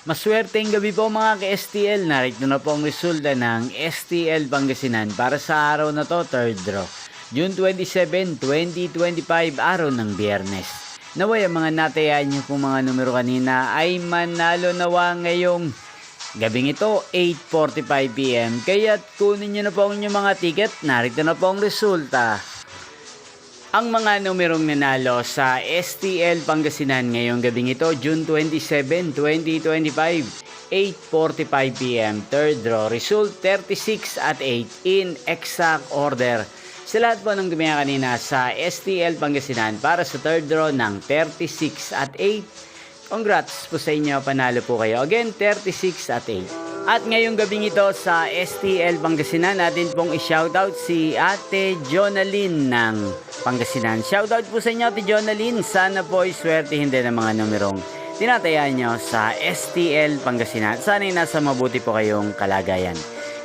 Maswerteng gabi po mga ka-STL. Narito na po ang resulta ng STL Pangasinan para sa araw na to, third draw. June 27, 2025, araw ng Biyernes. Naway ang mga natayaan niyo po mga numero kanina ay manalo nawa ngayong gabing ito, 8:45 PM. Kaya't kunin niyo na po ang inyong mga ticket. Narito na po ang resulta. Ang mga numerong nanalo sa STL Pangasinan ngayong gabing ito, June 27, 2025, 8:45 PM. Third draw, result 36 at 8 in exact order. Sa lahat po ng gumaya kanina sa STL Pangasinan para sa third draw ng 36 at 8. Congrats po sa inyo, panalo po kayo. Again, 36 at 8. At ngayong gabing ito sa STL Pangasinan, natin pong i-shoutout si Ate Jonaline ng Pangasinan. Shoutout po sa inyo, Ate Jonaline. Sana po iswertihin din ang mga numerong tinatayaan nyo sa STL Pangasinan. Sana'y nasa mabuti po kayong kalagayan.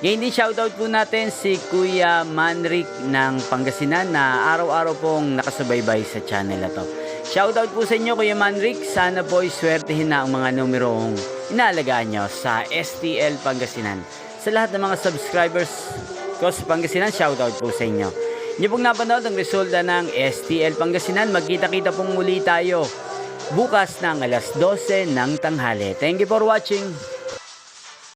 Ngayon din shoutout po natin si Kuya Manric ng Pangasinan na araw-araw pong nakasubaybay sa channel na to. Shoutout po sa inyo Kuya Manric. Sana po iswertihin na ang mga numerong inaalagaan nyo sa STL Pangasinan. Sa lahat ng mga subscribers ko sa Pangasinan, shoutout po sa inyo. Inyo pong napanood ang resulta ng STL Pangasinan. Magkita-kita pong muli tayo bukas ng alas 12 ng tanghali. Thank you for watching.